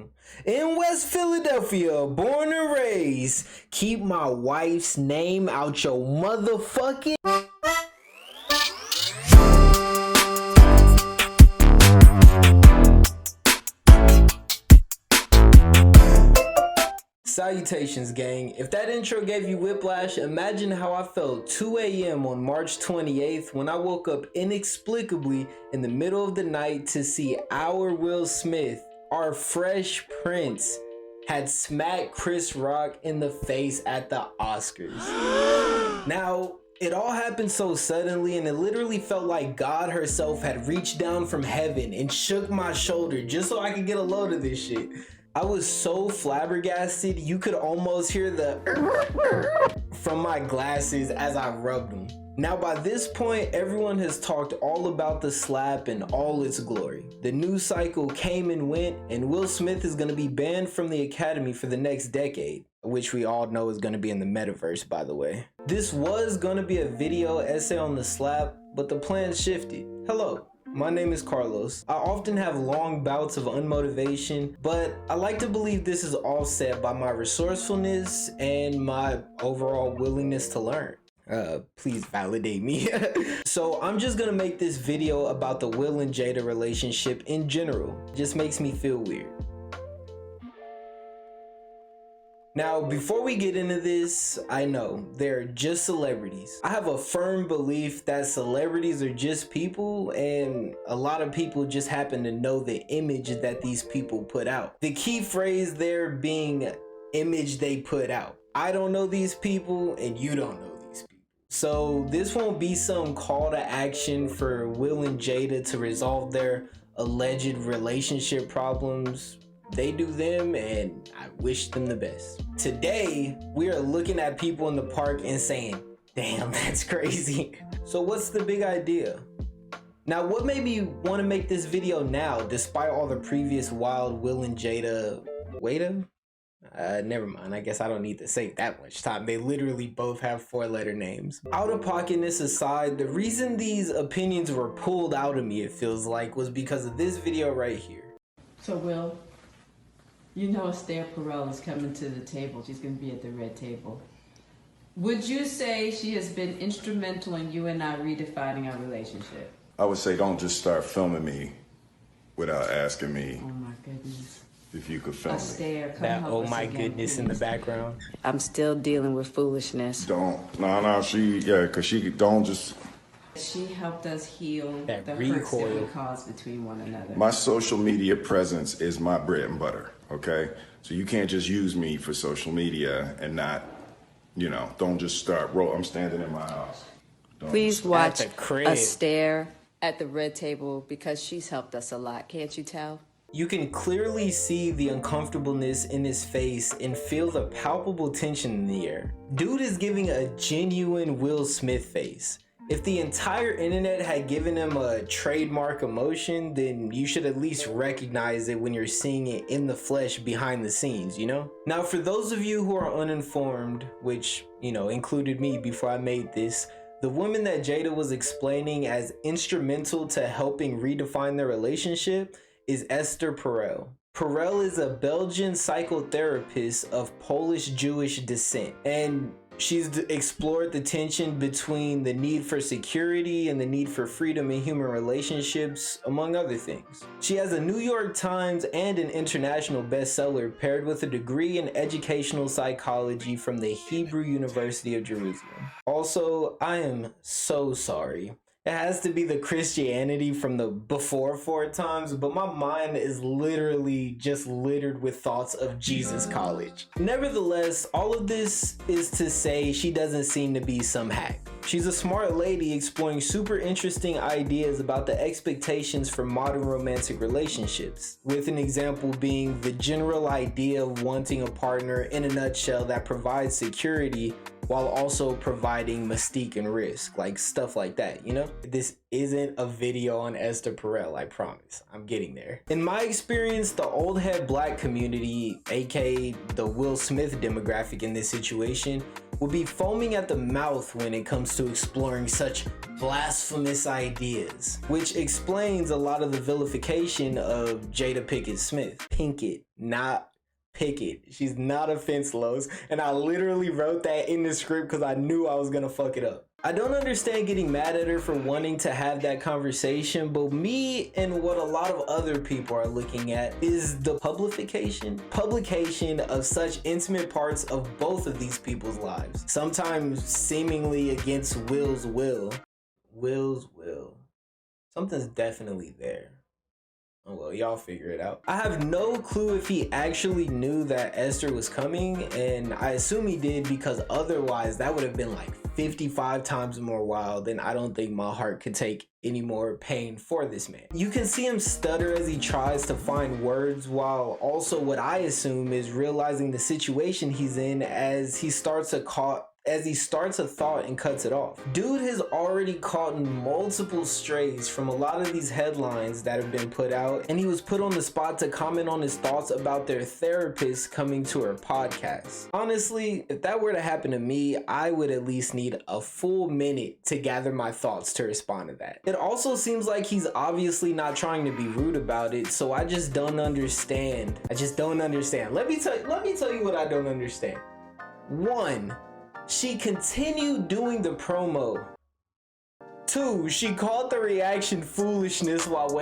from. In West Philadelphia, born and raised. Keep my wife's name out your motherfucking... Salutations, gang. If that intro gave you whiplash, imagine how I felt 2 a.m. on March 28th when I woke up inexplicably in the middle of the night to see our Will Smith, our Fresh Prince, had smacked Chris Rock in the face at the Oscars. Now, it all happened so suddenly, and it literally felt like God herself had reached down from heaven and shook my shoulder just so I could get a load of this shit. I was so flabbergasted, you could almost hear the from my glasses as I rubbed them. Now by this point, everyone has talked all about the slap in all its glory. The news cycle came and went, and Will Smith is going to be banned from the Academy for the next decade, which we all know is going to be in the metaverse, by the way. This was going to be a video essay on the slap, but the plans shifted. Hello. My name is Carlos. I often have long bouts of unmotivation, but I like to believe this is all set by my resourcefulness and my overall willingness to learn. Please validate me. So I'm just gonna make this video about the Will and Jada relationship in general. It just makes me feel weird. Now, before we get into this, I know they're just celebrities. I have a firm belief that celebrities are just people, and a lot of people just happen to know the image that these people put out. The key phrase there being image they put out. I don't know these people, and you don't know these people. So this won't be some call to action for Will and Jada to resolve their alleged relationship problems. They do them, and I wish them the best. Today, we are looking at people in the park and saying, damn, that's crazy. So what's the big idea? Now, what made me want to make this video now, despite all the previous wild Will and Jada... Never mind, I guess I don't need to say that much time. They literally both have 4-letter names. Out-of-pocketness aside, the reason these opinions were pulled out of me, it feels like, was because of this video right here. So, Will, you know Esther Perel is coming to the table. She's going to be at the red table. Would you say she has been instrumental in you and I redefining our relationship? I would say don't just start filming me without asking me. Oh my goodness. If you could film Esther, come That help oh us my again, goodness please. in the background. I'm still dealing with foolishness. don't because she don't just. She helped us heal That the hurts that we recoil. caused between one another. My social media presence is my bread and butter, okay? So you can't just use me for social media and not, don't just start I'm standing in my house. Please watch At the crib. Esther at the red table because she's helped us a lot. Can't you tell? You can clearly see the uncomfortableness in his face and feel the palpable tension in the air. Dude is giving a genuine Will Smith face. If the entire internet had given him a trademark emotion, then you should at least recognize it when you're seeing it in the flesh behind the scenes, you know? Now, for those of you who are uninformed, which, included me before I made this, the woman that Jada was explaining as instrumental to helping redefine their relationship is Esther Perel. Perel is a Belgian psychotherapist of Polish Jewish descent, and she's explored the tension between the need for security and the need for freedom in human relationships, among other things. She has a New York Times and an international bestseller paired with a degree in educational psychology from the Hebrew University of Jerusalem. Also, I am so sorry. It has to be the Christianity from the before 4 times, but my mind is literally just littered with thoughts of Jesus College. Nevertheless, all of this is to say she doesn't seem to be some hack. She's a smart lady exploring super interesting ideas about the expectations for modern romantic relationships, with an example being the general idea of wanting a partner in a nutshell that provides security while also providing mystique and risk, like stuff like that, you know? This isn't a video on Esther Perel, I promise. I'm getting there. In my experience, the old head black community, aka the Will Smith demographic in this situation, will be foaming at the mouth when it comes to exploring such blasphemous ideas, which explains a lot of the vilification of Jada Pinkett Smith. Pinkett, not Pickett. She's not a fence Los, and I literally wrote that in the script because I knew I was gonna fuck it up. I don't understand getting mad at her for wanting to have that conversation, but me and what a lot of other people are looking at is the publication of such intimate parts of both of these people's lives, sometimes seemingly against Will's will. Something's definitely there. Oh well, y'all figure it out. I have no clue if he actually knew that Esther was coming, and I assume he did because otherwise that would have been like 55 times more wild, and I don't think my heart could take any more pain for this man. You can see him stutter as he tries to find words, while also what I assume is realizing the situation he's in as he starts a thought and cuts it off. Dude has already caught multiple strays from a lot of these headlines that have been put out, and he was put on the spot to comment on his thoughts about their therapist coming to her podcast. Honestly, if that were to happen to me, I would at least need a full minute to gather my thoughts to respond to that. It also seems like he's obviously not trying to be rude about it, so I just don't understand. Let me tell you what I don't understand. 1, she continued doing the promo. 2, she called the reaction foolishness while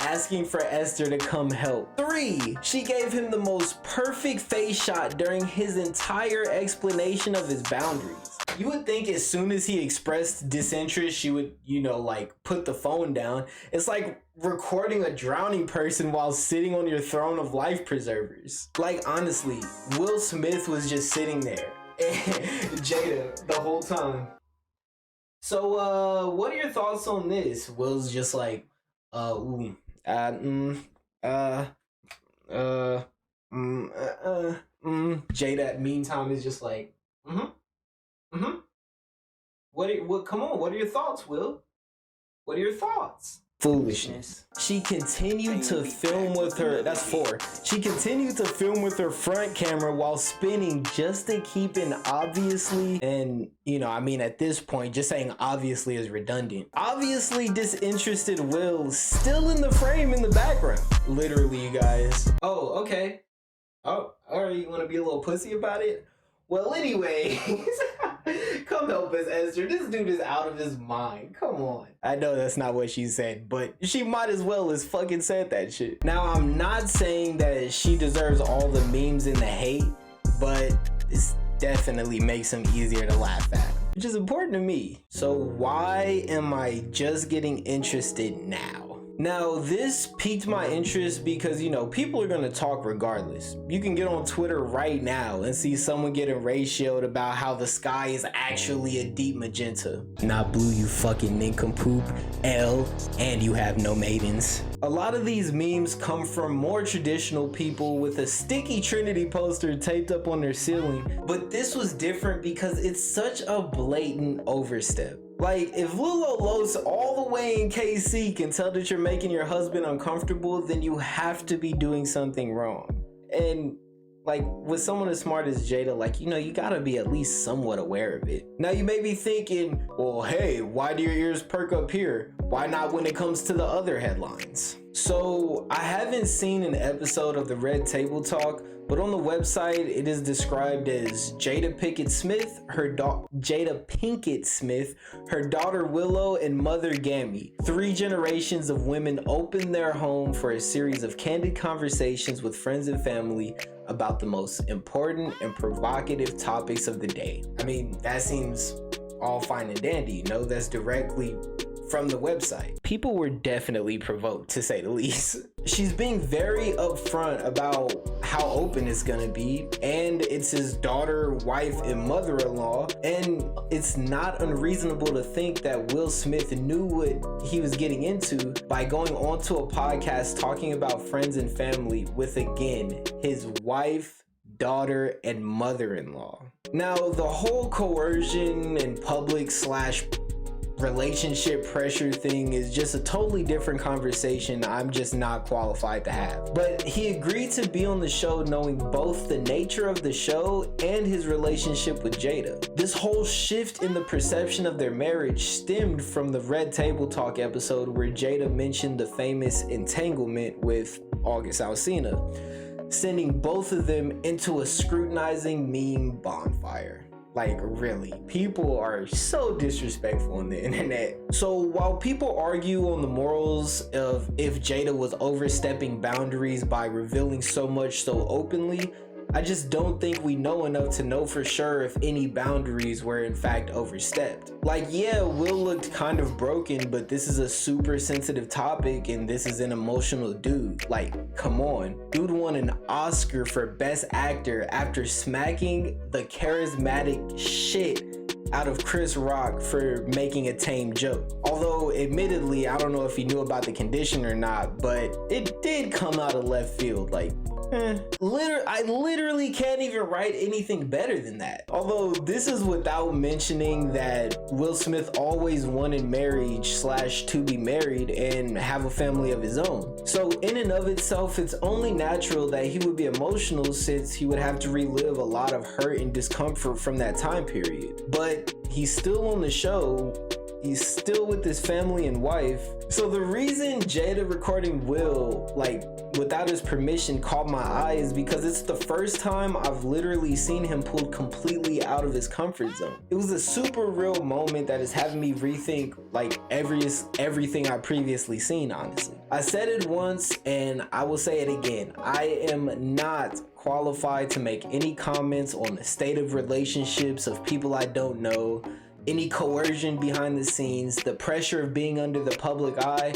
asking for Esther to come help. 3, she gave him the most perfect face shot during his entire explanation of his boundaries. You would think as soon as he expressed disinterest, she would, like put the phone down. It's like recording a drowning person while sitting on your throne of life preservers. Like, honestly, Will Smith was just sitting there. Jada the whole time. So what are your thoughts on this? Will's just like Jada meantime is just like what are your thoughts, Will? What are your thoughts? Foolishness. She continued to film with her, that's 4. She continued to film with her front camera while spinning just to keep an obviously, and at this point, just saying obviously is redundant. Obviously disinterested Will still in the frame in the background. Literally, you guys. Oh, okay. Oh, alright, you want to be a little pussy about it? Well, anyways, come help us, Esther. This dude is out of his mind. Come on. I know that's not what she said, but she might as well as fucking said that shit. Now, I'm not saying that she deserves all the memes and the hate, but this definitely makes him easier to laugh at, which is important to me. So why am I just getting interested now? Now, this piqued my interest because, people are going to talk regardless. You can get on Twitter right now and see someone getting ratioed about how the sky is actually a deep magenta. Not blue, you fucking nincompoop. L, and you have no maidens. A lot of these memes come from more traditional people with a sticky Trinity poster taped up on their ceiling, but this was different because it's such a blatant overstep. Like, if Lulo Los all the way in KC can tell that you're making your husband uncomfortable, then you have to be doing something wrong. And like, with someone as smart as Jada, you gotta be at least somewhat aware of it. Now, you may be thinking, well, hey, why do your ears perk up here? Why not when it comes to the other headlines? So, I haven't seen an episode of the Red Table Talk, but on the website, it is described as Jada Pinkett Smith, her daughter Willow, and mother Gammy. 3 generations of women open their home for a series of candid conversations with friends and family about the most important and provocative topics of the day. I mean, that seems all fine and dandy, that's directly from the website. People were definitely provoked, to say the least. She's being very upfront about how open it's gonna be, and it's his daughter, wife, and mother-in-law, and it's not unreasonable to think that Will Smith knew what he was getting into by going onto a podcast talking about friends and family with, again, his wife, daughter, and mother-in-law. Now, the whole coercion and public / relationship pressure thing is just a totally different conversation I'm just not qualified to have. But he agreed to be on the show knowing both the nature of the show and his relationship with Jada. This whole shift in the perception of their marriage stemmed from the Red Table Talk episode where Jada mentioned the famous entanglement with August Alsina, sending both of them into a scrutinizing meme bonfire. Like, really, people are so disrespectful on the internet. So while people argue on the morals of if Jada was overstepping boundaries by revealing so much so openly, I just don't think we know enough to know for sure if any boundaries were in fact overstepped. Like, yeah, Will looked kind of broken, but this is a super sensitive topic and this is an emotional dude. Like, come on. Dude won an Oscar for Best Actor after smacking the charismatic shit out of Chris Rock for making a tame joke. Although, admittedly, I don't know if he knew about the condition or not, but it did come out of left field. Like, I literally can't even write anything better than that. Although this is without mentioning that Will Smith always wanted marriage / to be married and have a family of his own. So in and of itself, it's only natural that he would be emotional since he would have to relive a lot of hurt and discomfort from that time period. But he's still on the show. He's still with his family and wife. So the reason Jada recording Will, like, without his permission caught my eye is because it's the first time I've literally seen him pulled completely out of his comfort zone. It was a super real moment that is having me rethink like everything I previously seen, honestly. I said it once and I will say it again. I am not qualified to make any comments on the state of relationships of people I don't know, any coercion behind the scenes, the pressure of being under the public eye,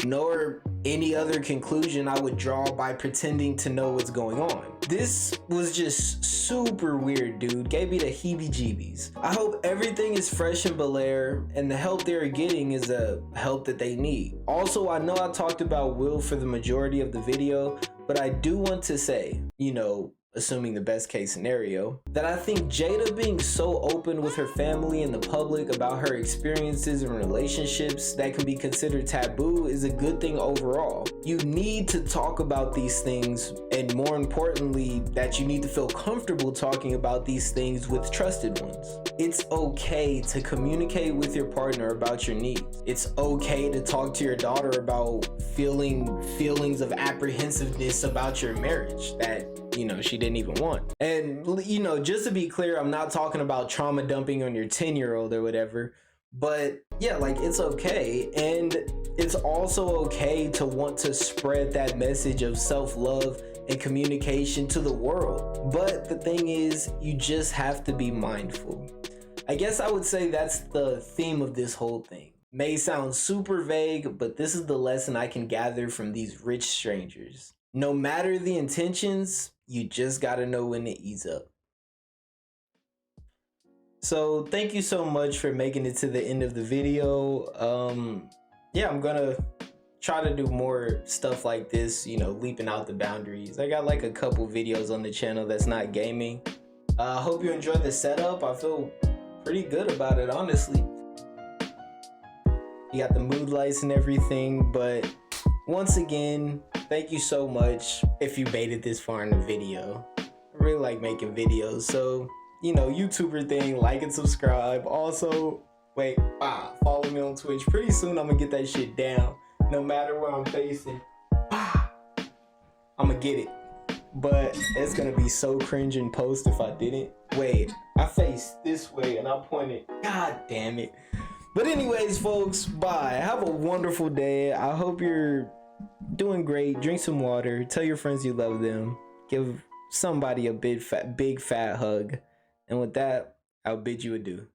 nor any other conclusion I would draw by pretending to know what's going on. This was just super weird, dude. Gave me the heebie-jeebies. I hope everything is fresh in Bel-Air and the help they're getting is the help that they need. Also, I know I talked about Will for the majority of the video, but I do want to say, you know, assuming the best case scenario, that I think Jada being so open with her family and the public about her experiences and relationships that can be considered taboo is a good thing overall. You need to talk about these things, and more importantly, that you need to feel comfortable talking about these things with trusted ones. It's okay to communicate with your partner about your needs. It's okay to talk to your daughter about feelings of apprehensiveness about your marriage that, you know, she didn't even want. And, you know, just to be clear, I'm not talking about trauma dumping on your 10-year-old or whatever, but yeah, like, it's okay. And it's also okay to want to spread that message of self-love and communication to the world. But the thing is, you just have to be mindful. I guess I would say that's the theme of this whole thing. May sound super vague, but this is the lesson I can gather from these rich strangers. No matter the intentions, you just gotta know when to ease up. So thank you so much for making it to the end of the video. Yeah, I'm gonna try to do more stuff like this, you know, leaping out the boundaries. I got like a couple videos on the channel that's not gaming. I hope you enjoyed the setup. I feel pretty good about it, honestly. You got the mood lights and everything, but once again, thank you so much if you made it this far in the video. I really like making videos, so, you know, YouTuber thing, like and subscribe. Also, follow me on Twitch. Pretty soon I'm gonna get that shit down. No matter where I'm facing, I'm gonna get it. But it's gonna be so cringe in post if I didn't. Wait, I face this way and I pointed. God damn it. But anyways, folks, bye. Have a wonderful day. I hope you're doing great. Drink some water. Tell your friends you love them. Give somebody a big fat hug. And with that, I'll bid you adieu.